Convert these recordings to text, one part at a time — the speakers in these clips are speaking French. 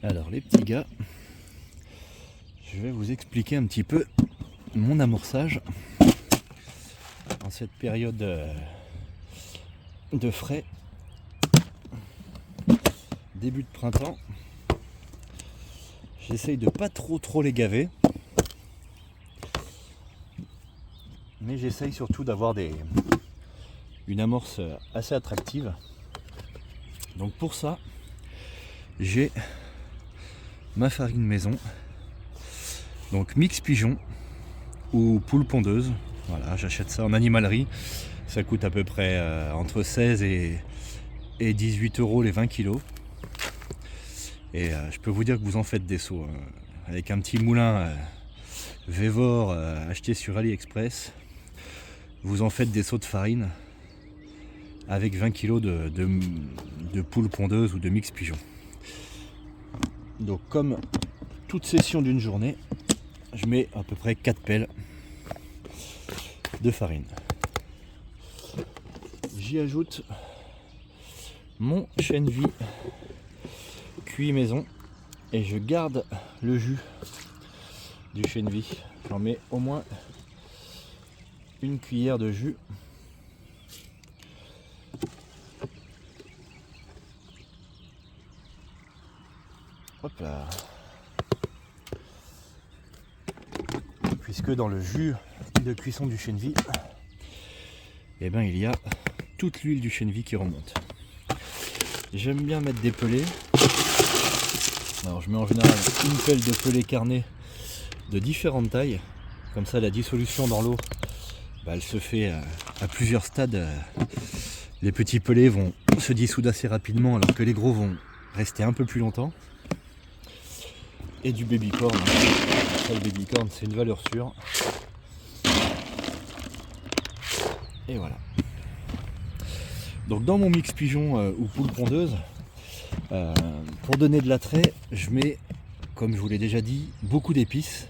Alors les petits gars, je vais vous expliquer un petit peu mon amorçage en cette période de frais, début de printemps. J'essaye de pas trop les gaver, mais j'essaye surtout d'avoir une amorce assez attractive. Donc pour ça, j'ai ma farine maison, donc mix pigeon ou poule pondeuse. Voilà, j'achète ça en animalerie. Ça coûte à peu près entre 16 et 18 euros les 20 kilos. Et je peux vous dire que vous en faites des seaux. Avec un petit moulin Vévor acheté sur AliExpress, vous en faites des seaux de farine avec 20 kilos de poule pondeuse ou de mix pigeon. Donc comme toute session d'une journée, je mets à peu près 4 pelles de farine. J'y ajoute mon chènevis cuit maison et je garde le jus du chènevis. J'en mets au moins une cuillère de jus. Hop là. Puisque dans le jus de cuisson du chènevis, eh ben, il y a toute l'huile du chènevis qui remonte. J'aime bien mettre des pelés. Alors je mets en général une pelle de pelé carné de différentes tailles. Comme ça la dissolution dans l'eau, elle se fait à plusieurs stades. Les petits pelés vont se dissoudre assez rapidement alors que les gros vont rester un peu plus longtemps. Et du baby corn. Ça, le baby corn, c'est une valeur sûre. Et voilà. Donc dans mon mix pigeon ou poule pondeuse, pour donner de l'attrait, je mets, comme je vous l'ai déjà dit, beaucoup d'épices.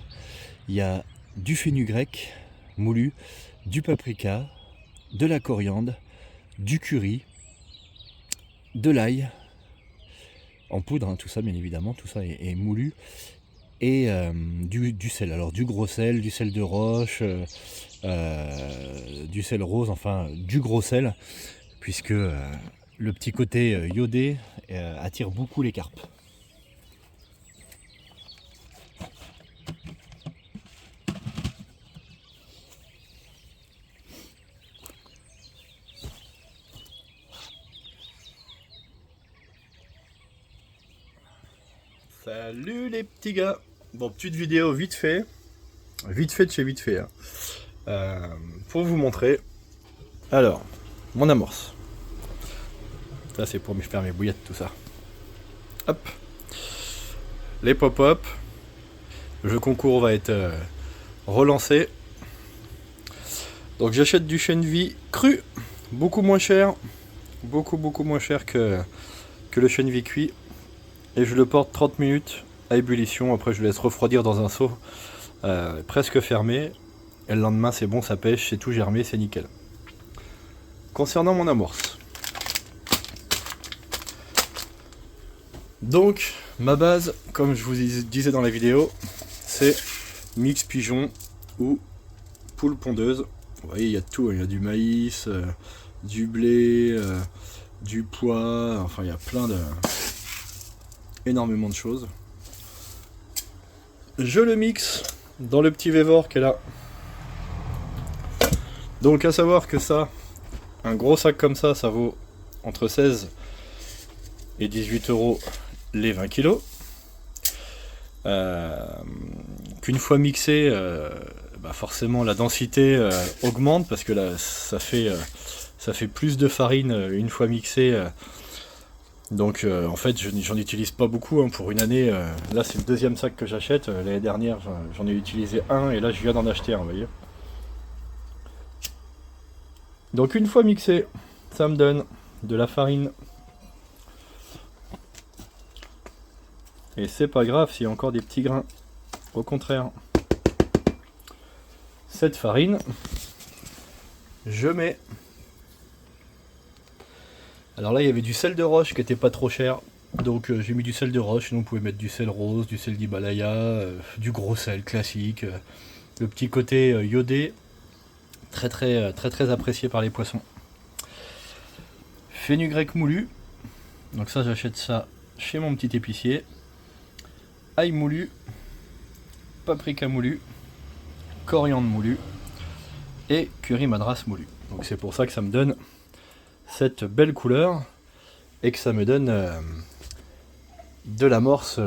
Il y a du fenugrec moulu, du paprika, de la coriandre, du curry, de l'ail en poudre, hein, tout ça bien évidemment, tout ça est moulu, et du sel, alors du gros sel, du sel de roche, du sel rose, enfin du gros sel, puisque le petit côté iodé attire beaucoup les carpes. Salut les petits gars. Bon, petite vidéo vite fait de chez vite fait, hein. Pour vous montrer. Alors, mon amorce. Ça c'est pour me faire mes bouillettes, tout ça. Hop. Les pop-up. Le jeu concours va être relancé. Donc j'achète du chènevis cru, beaucoup moins cher, beaucoup moins cher que le chènevis cuit. Et je le porte 30 minutes à ébullition. Après je le laisse refroidir dans un seau presque fermé. Et le lendemain c'est bon, ça pêche, c'est tout germé, c'est nickel. Concernant mon amorce. Donc ma base, comme je vous disais dans la vidéo, c'est mix pigeon ou poule pondeuse. Vous voyez, il y a de tout, il y a du maïs, du blé, du pois, enfin il y a plein de... énormément de choses. Je le mixe dans le petit Vévor qui est là. Donc à savoir que ça, un gros sac comme ça vaut entre 16 et 18 euros les 20 kilos. Qu'une fois mixé, forcément la densité augmente parce que là ça fait plus de farine une fois mixé. Donc en fait j'en utilise pas beaucoup, hein, pour une année. Là c'est le deuxième sac que j'achète. L'année dernière j'en ai utilisé un et là je viens d'en acheter un, vous voyez. Donc une fois mixé, ça me donne de la farine. Et c'est pas grave s'il y a encore des petits grains. Au contraire. Cette farine, je mets... Alors là il y avait du sel de roche qui était pas trop cher. Donc j'ai mis du sel de roche, sinon vous pouvez mettre du sel rose, du sel d'Himalaya, du gros sel classique. Le petit côté iodé, très apprécié par les poissons. Fenugrec moulu, donc ça j'achète ça chez mon petit épicier. Ail moulu, paprika moulu, coriandre moulu et curry madras moulu. Donc c'est pour ça que ça me donne cette belle couleur et que ça me donne de l'amorce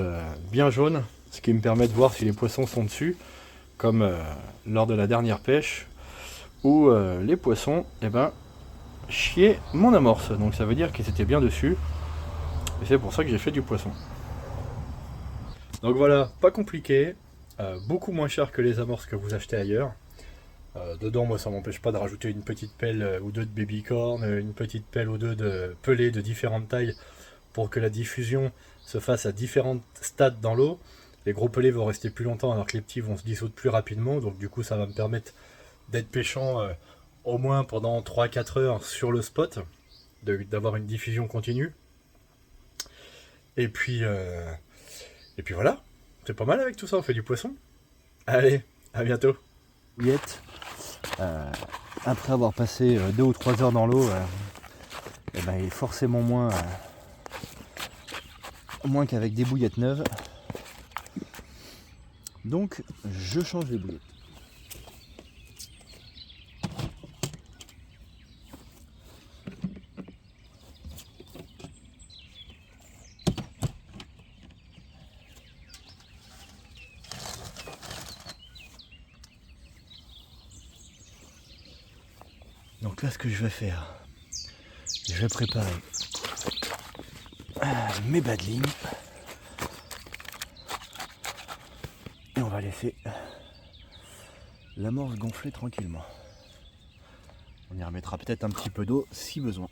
bien jaune, ce qui me permet de voir si les poissons sont dessus, comme lors de la dernière pêche où les poissons chiaient mon amorce. Donc ça veut dire qu'ils étaient bien dessus et c'est pour ça que j'ai fait du poisson. Donc voilà, pas compliqué, beaucoup moins cher que les amorces que vous achetez ailleurs. Dedans, moi, ça m'empêche pas de rajouter une petite pelle ou deux de babycorn, une petite pelle ou deux de pelés de différentes tailles pour que la diffusion se fasse à différents stades dans l'eau. Les gros pelés vont rester plus longtemps alors que les petits vont se dissoudre plus rapidement. Donc du coup, ça va me permettre d'être pêchant au moins pendant 3-4 heures sur le spot, d'avoir une diffusion continue. Et puis voilà, c'est pas mal avec tout ça, on fait du poisson. Allez, à bientôt. Après avoir passé 2 ou 3 heures dans l'eau, il est forcément moins qu'avec des bouillettes neuves. Donc je change les bouillettes. Donc là, ce que je vais faire, je vais préparer mes badlings et on va laisser l'amorce gonfler tranquillement. On y remettra peut-être un petit peu d'eau si besoin.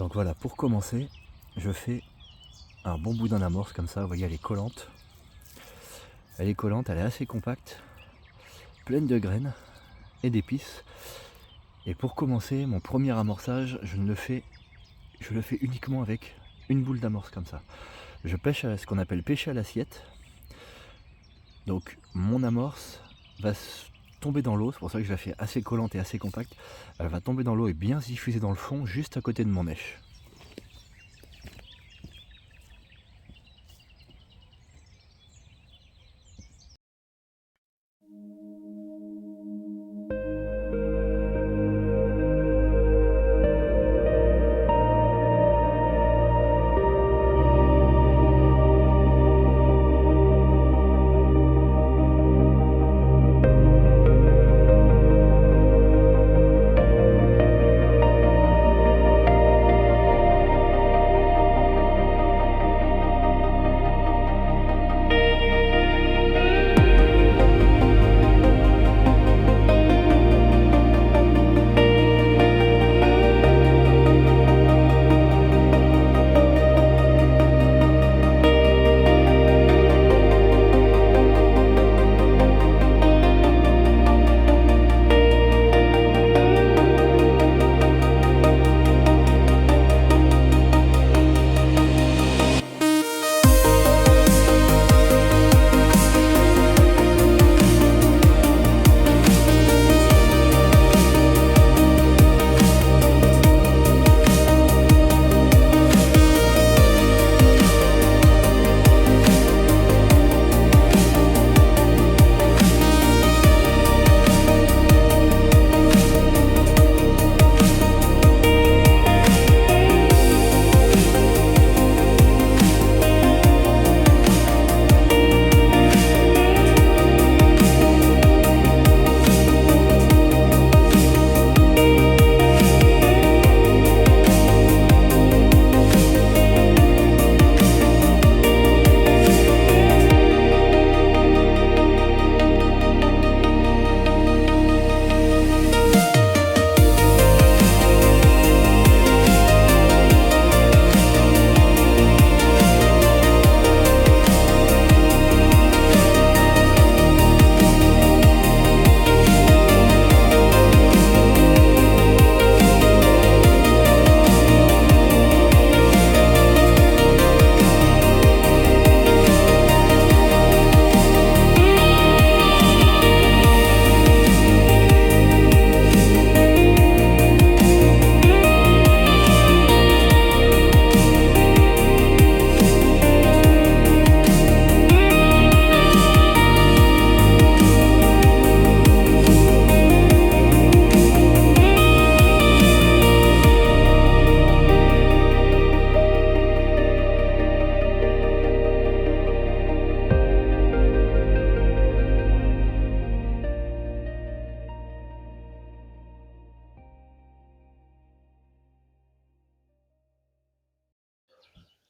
Donc voilà, pour commencer, je fais un bon boudin d'amorce comme ça. Vous voyez, elle est collante. Elle est collante, elle est assez compacte, pleine de graines et d'épices. Et pour commencer, mon premier amorçage, je le fais uniquement avec une boule d'amorce comme ça. Je pêche à ce qu'on appelle pêcher à l'assiette. Donc mon amorce va tomber dans l'eau, c'est pour ça que je la fais assez collante et assez compacte. Elle va tomber dans l'eau et bien se diffuser dans le fond, juste à côté de mon mèche.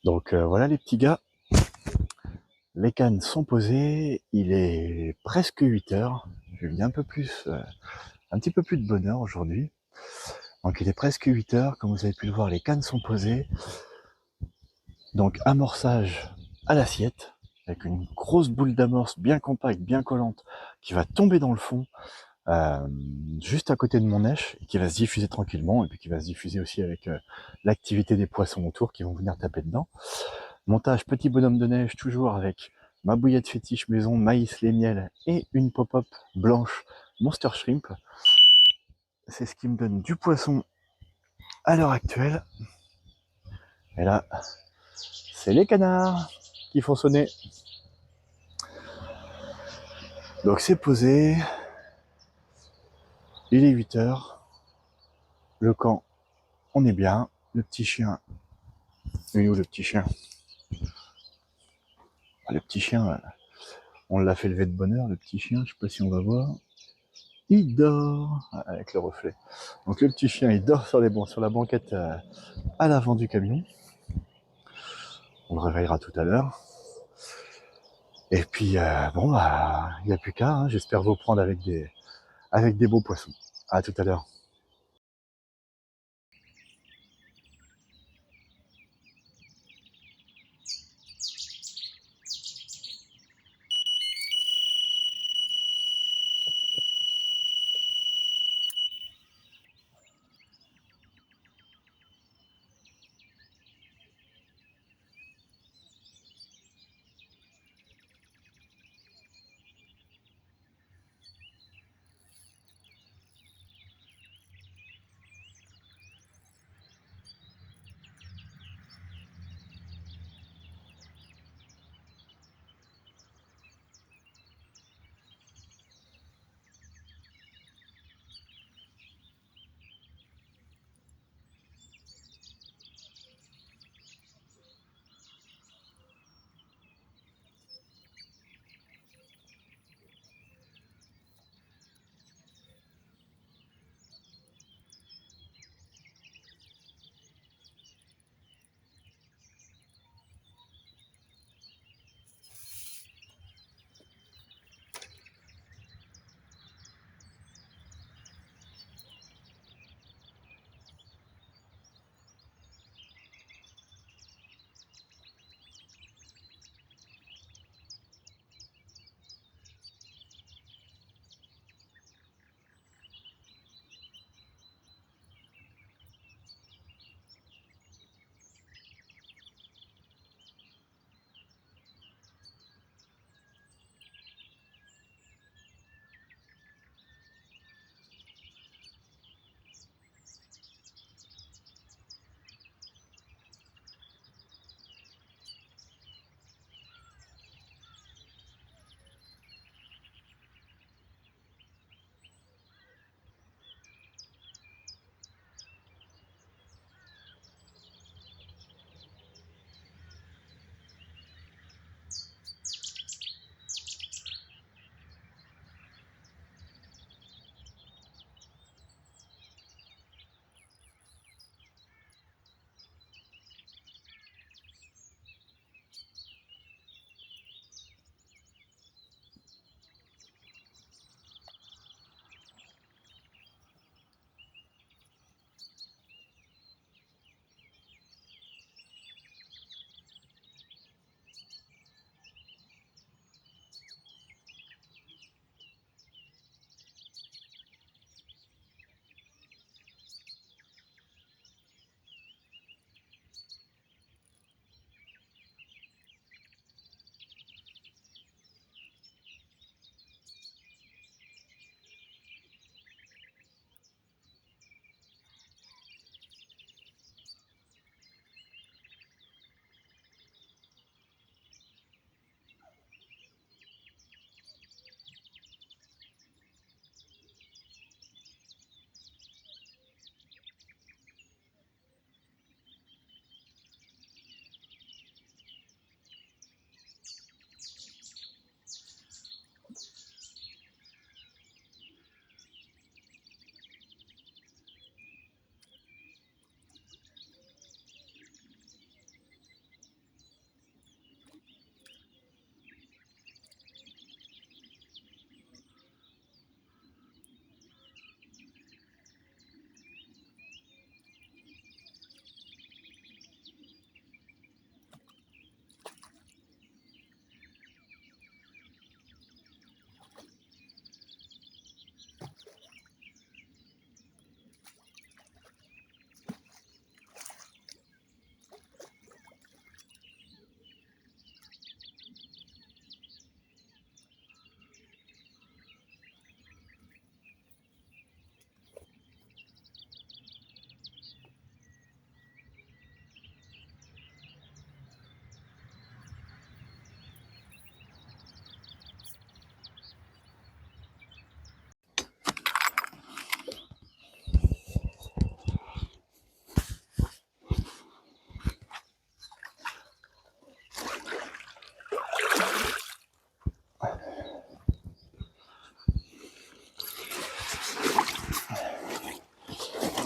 Donc voilà les petits gars, les cannes sont posées, il est presque 8 heures, j'ai mis un petit peu plus de bonheur aujourd'hui. Donc il est presque 8 heures, comme vous avez pu le voir, les cannes sont posées. Donc amorçage à l'assiette, avec une grosse boule d'amorce bien compacte, bien collante, qui va tomber dans le fond, juste à côté de mon nèche, et qui va se diffuser tranquillement, et puis qui va se diffuser aussi avec l'activité des poissons autour qui vont venir taper dedans. Montage petit bonhomme de neige, toujours avec ma bouillette fétiche maison, maïs, les miels, et une pop-up blanche Monster Shrimp. C'est ce qui me donne du poisson à l'heure actuelle. Et là, c'est les canards qui font sonner. Donc c'est posé, il est 8 heures, le camp, on est bien, le petit chien, il est où le petit chien? Le petit chien, on l'a fait lever de bonne heure, le petit chien, je sais pas si on va voir, il dort, avec le reflet. Donc le petit chien, il dort sur la banquette à l'avant du camion, on le réveillera tout à l'heure. Et puis bon bah, il n'y a plus qu'à, hein. J'espère vous prendre avec des beaux poissons. À tout à l'heure.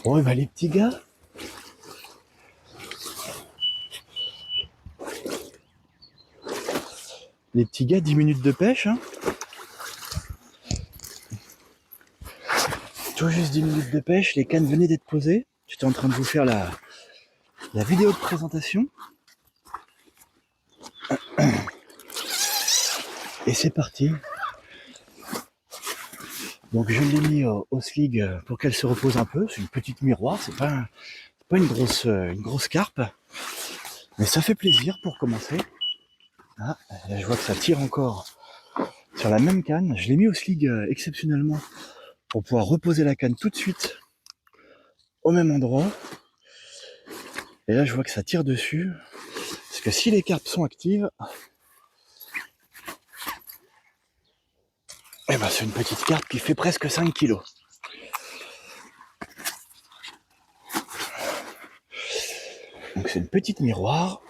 Bon, et bah les petits gars, les petits gars, 10 minutes de pêche, hein. Tout juste 10 minutes de pêche, les cannes venaient d'être posées. J'étais en train de vous faire la vidéo de présentation. Et c'est parti. Donc je l'ai mis au slig pour qu'elle se repose un peu. C'est une petite miroir, c'est pas une grosse carpe. Mais ça fait plaisir pour commencer. Ah, là, je vois que ça tire encore sur la même canne. Je l'ai mis au slig exceptionnellement pour pouvoir reposer la canne tout de suite au même endroit. Et là je vois que ça tire dessus. Parce que si les carpes sont actives, eh ben c'est une petite carpe qui fait presque 5 kilos. Donc c'est une petite miroir.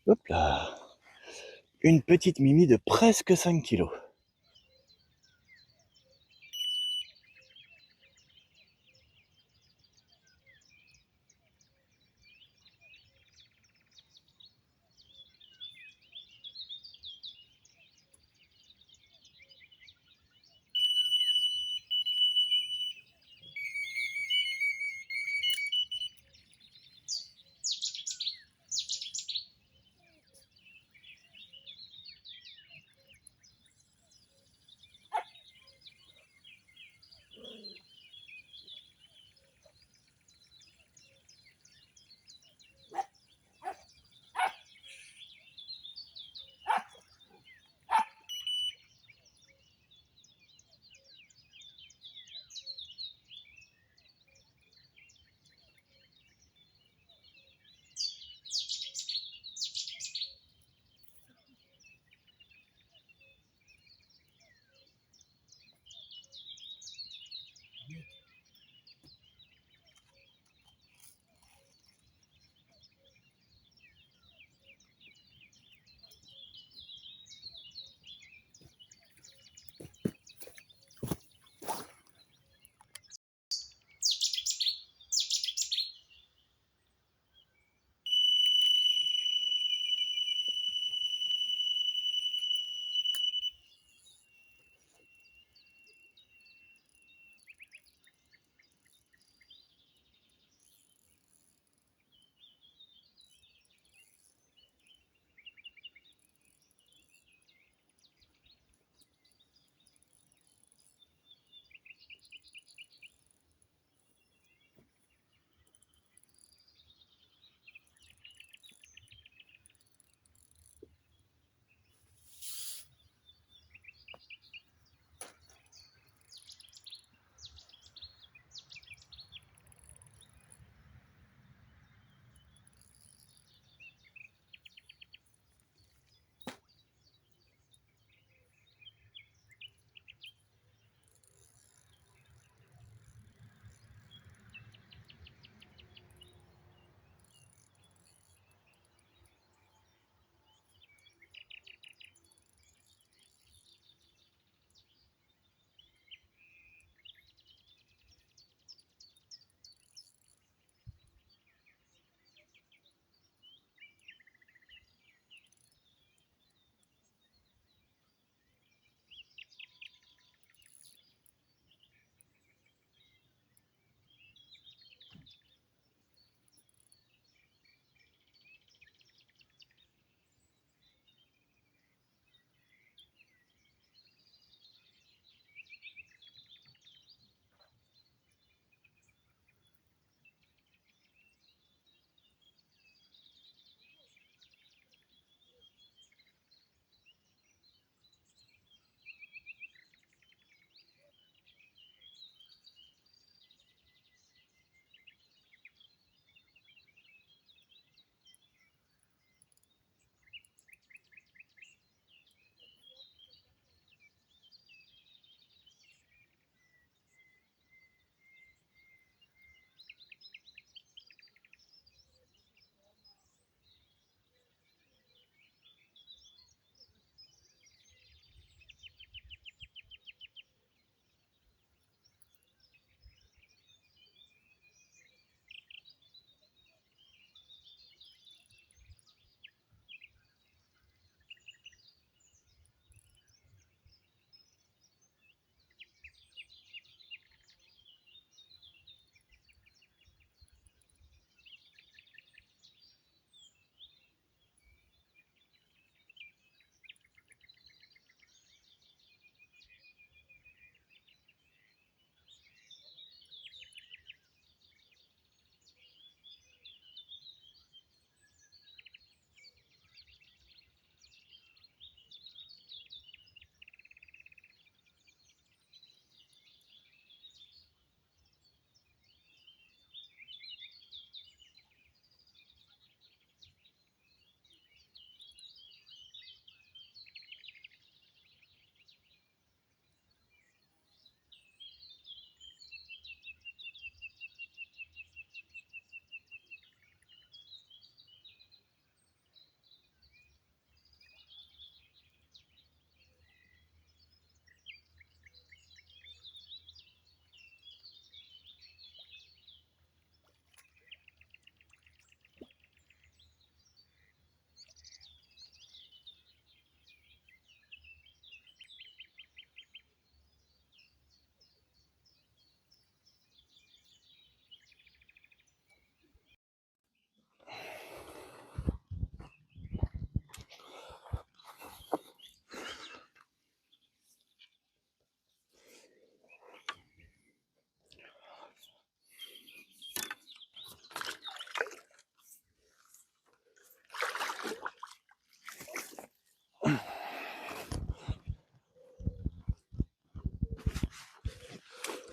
Hop là. Une petite mimi de presque 5 kilos.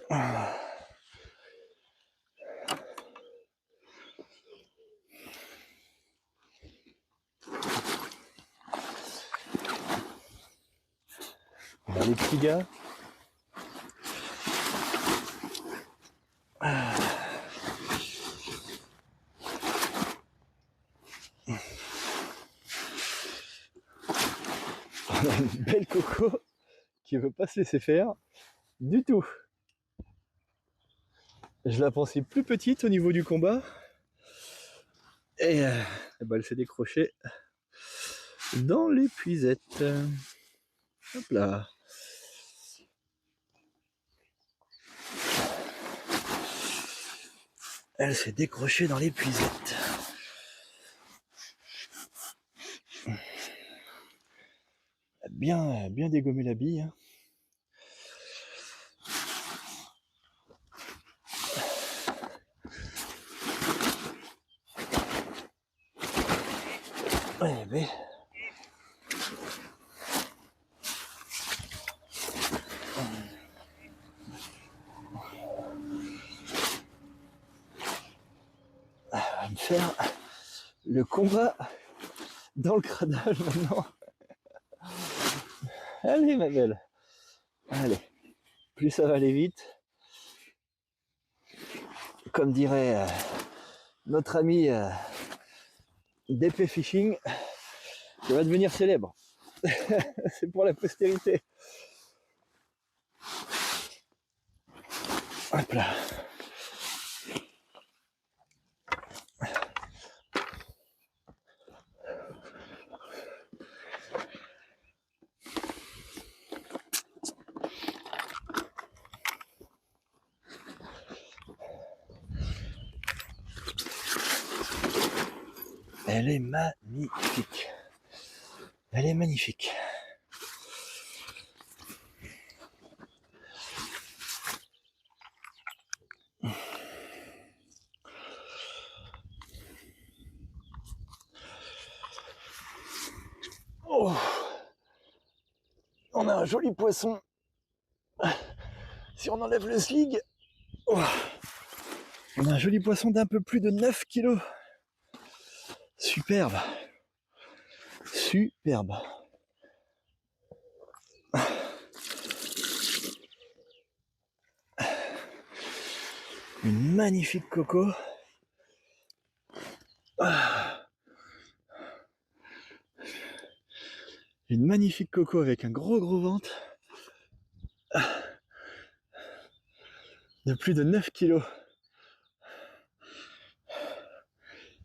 Les petits gars. On a une belle coco qui veut pas se laisser faire du tout. Je la pensais plus petite au niveau du combat. Et ben elle s'est décrochée dans l'épuisette. Hop là. Elle s'est décrochée dans l'épuisette. Bien dégommé la bille. Hein. Ouais, mais... On va me faire le combat dans le cradage maintenant. Allez ma belle. Allez. Plus ça va aller vite. Comme dirait notre ami d'épée fishing, ça va devenir célèbre. C'est pour la postérité. Hop là. Elle est magnifique. Elle est magnifique. Oh, on a un joli poisson. Si on enlève le slig, oh, on a un joli poisson d'un peu plus de 9 kilos. Superbe. Superbe. Une magnifique coco. Une magnifique coco avec un gros ventre. De plus de 9 kilos.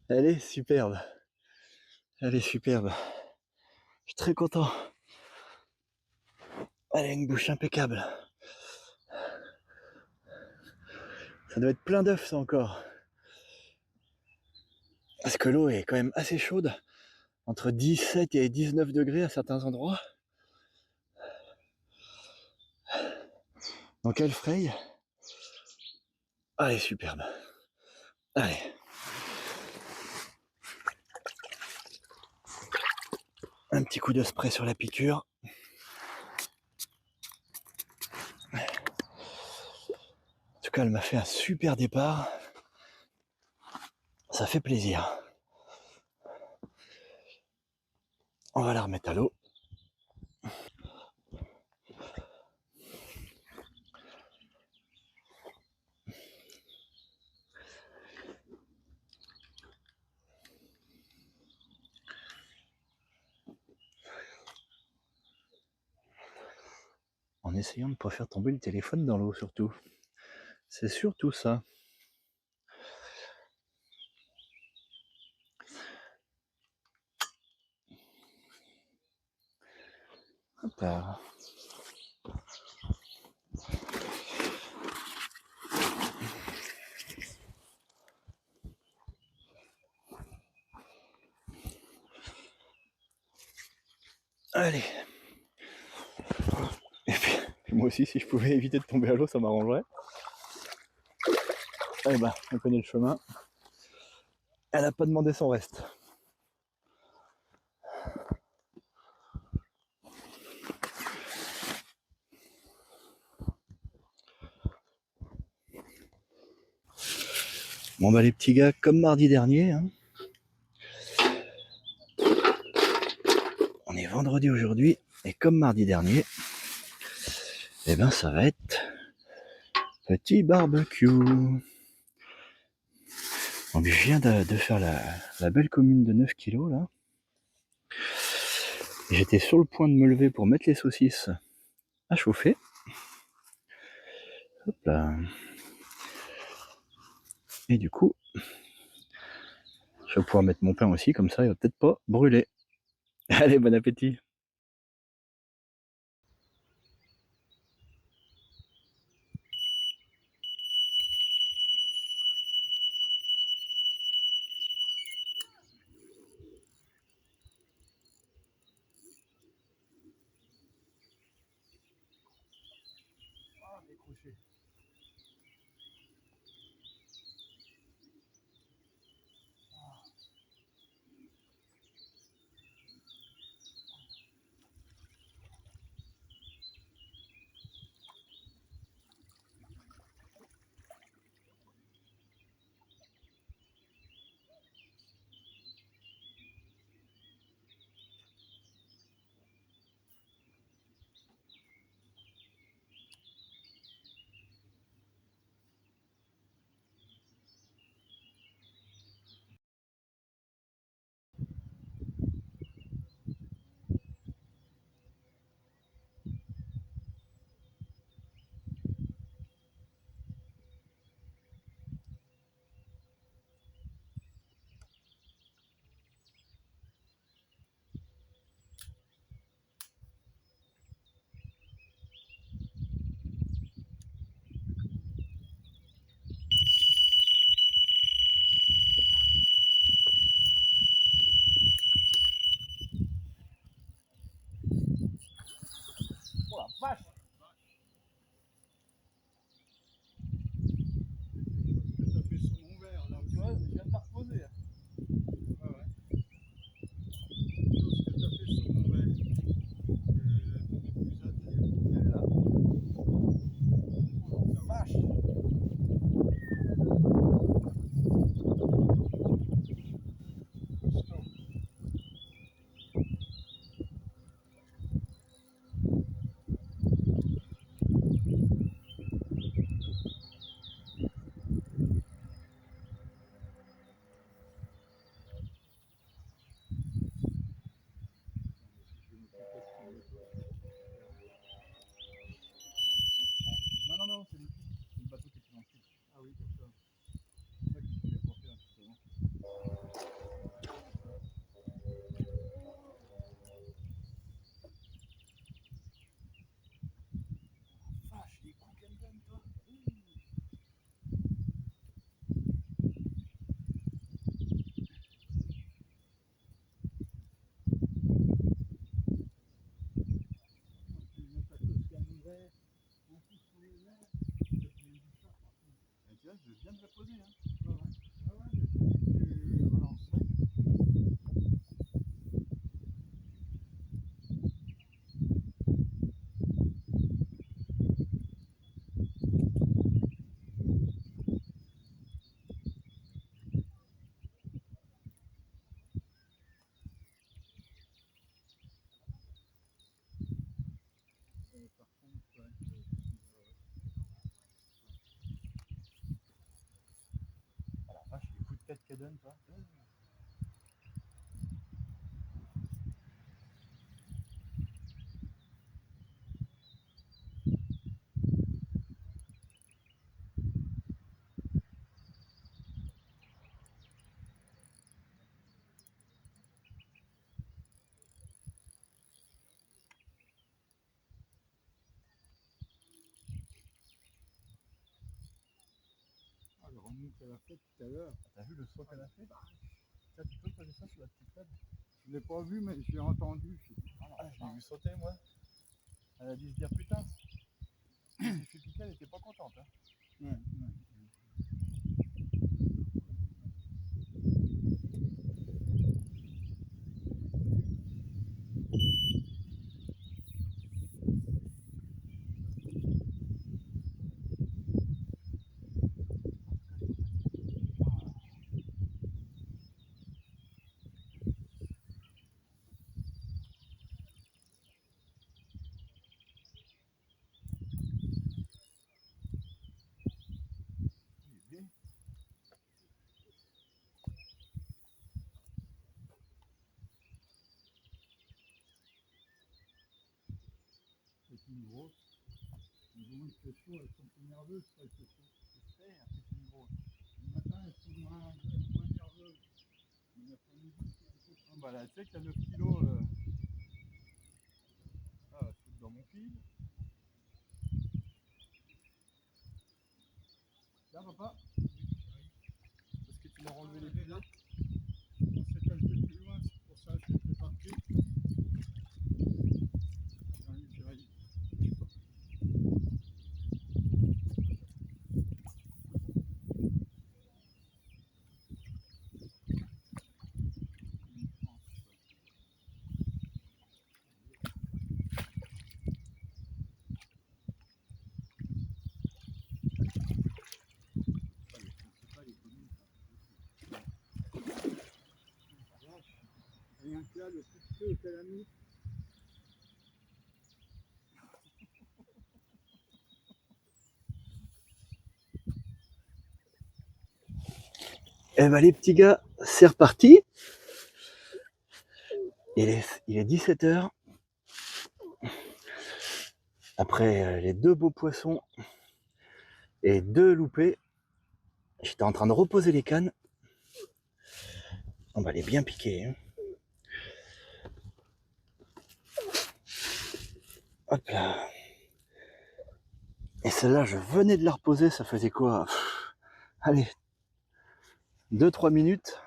Elle est superbe. Elle est superbe. Je suis très content. Elle a une bouche impeccable. Ça doit être plein d'œufs ça encore. Parce que l'eau est quand même assez chaude. Entre 17 et 19 degrés à certains endroits. Donc elle fraye. Elle est superbe. Allez. Un petit coup de spray sur la piqûre. En tout cas, elle m'a fait un super départ. Ça fait plaisir. On va la remettre à l'eau. En essayant de ne pas faire tomber le téléphone dans l'eau surtout. C'est surtout ça. Hop là. Allez. Et puis moi aussi, si je pouvais éviter de tomber à l'eau, ça m'arrangerait. Eh ben, on connaît le chemin. Elle n'a pas demandé son reste. Bon bah les petits gars, comme mardi dernier, hein, on est vendredi aujourd'hui, et comme mardi dernier, eh ben ça va être petit barbecue. Donc je viens de faire la belle commune de 9 kilos là. J'étais sur le point de me lever pour mettre les saucisses à chauffer. Hop là. Et du coup, je vais pouvoir mettre mon pain aussi, comme ça il va peut-être pas brûler. Allez, bon appétit. Ah, décroché. Oh la vache! Ça fait sur mon verre là. Tu vois, je viens de la reposer. Ouais, ouais. Ce que tu as fait sur mon verre. Elle est là. Oh la vache! Non, non, non, c'est le bateau qui est plus dans le sud. Ah oui, comme ça. C'est ça que je voulais porter un petit peu. Vache, les coups qu'elle me donne, toi. Tu mets ta coque à l'envers, un coup sur le verre. Et tu vois, je viens de la poser. Hein. Ouais, ouais. Ah ouais, tu relances. Par contre, ouais. Ah la vache, les coups de tête qu'elle donne, toi. Ah, le remous qu'elle a fait tout à l'heure. T'as vu le saut qu'elle a fait? Tiens, tu peux poser ça sur la petite table? Je l'ai pas vu, mais j'ai entendu. Ah, je l'ai vu sauter, moi. Elle a dû se dire putain. J'ai fait piquer, elle était pas contente. Hein. Ouais, ouais. une grosse. Mais bon, il fait chaud, elles sont plus nerveuses quand il fait chaud. J'espère que c'est une grosse. Le matin, elles sont moins nerveuses. Mais l'après-midi, c'est un peu... Ah bah là, tu sais qu'il y a 9 kilos. Ah, je suis dans mon fil. Là, papa. Parce que tu m'as enlevé les pilotes. On s'est calqué plus loin, c'est pour ça que je suis parti. J'arrive. Rien que là, le coup de feu qu'elle a mis. Eh ben les petits gars, c'est reparti. Il est 17h. Après les 2 beaux poissons et 2 loupés, j'étais en train de reposer les cannes. On va les bien piquer. Hein. Hop là. Et celle-là, je venais de la reposer, ça faisait quoi? Allez, 2-3 minutes.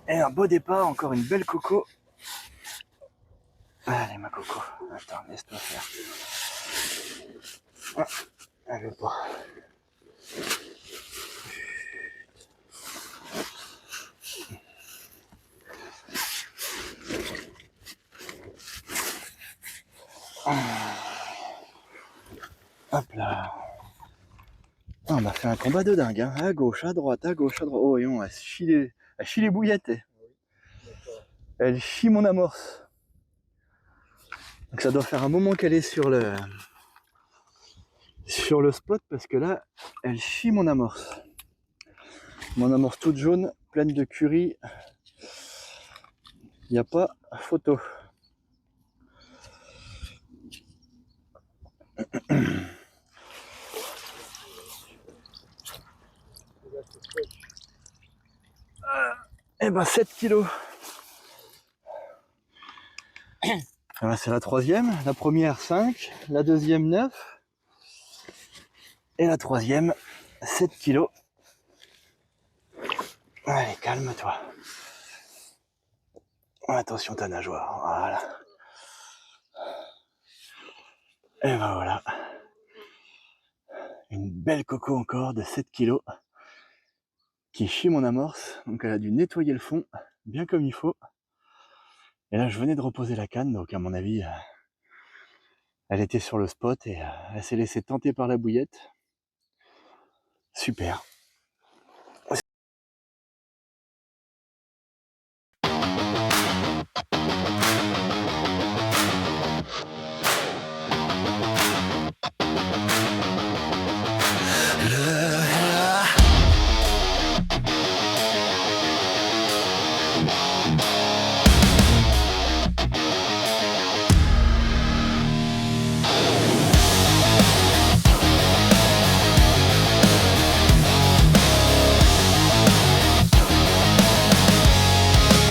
Et un beau départ, encore une belle coco. Allez ma coco, attends, laisse-toi faire. Ah, elle veut pas. Hop là. Ah, on a fait un combat de dingue, hein. À gauche, à droite, à gauche, à droite. Oh, non, elle chie les bouillettes. Elle chie mon amorce. Donc ça doit faire un moment qu'elle est sur le spot parce que là, elle chie mon amorce. Mon amorce toute jaune, pleine de curry. Il n'y a pas photo. Eh ben 7 kilos. Alors c'est la troisième. La première 5, la deuxième 9. Et la troisième 7 kilos. Allez, calme-toi. Attention ta nageoire. Voilà. Et ben voilà. Une belle coco encore de 7 kilos qui chie mon amorce. Donc elle a dû nettoyer le fond bien comme il faut. Et là je venais de reposer la canne, donc à mon avis elle était sur le spot et elle s'est laissée tenter par la bouillette. Super.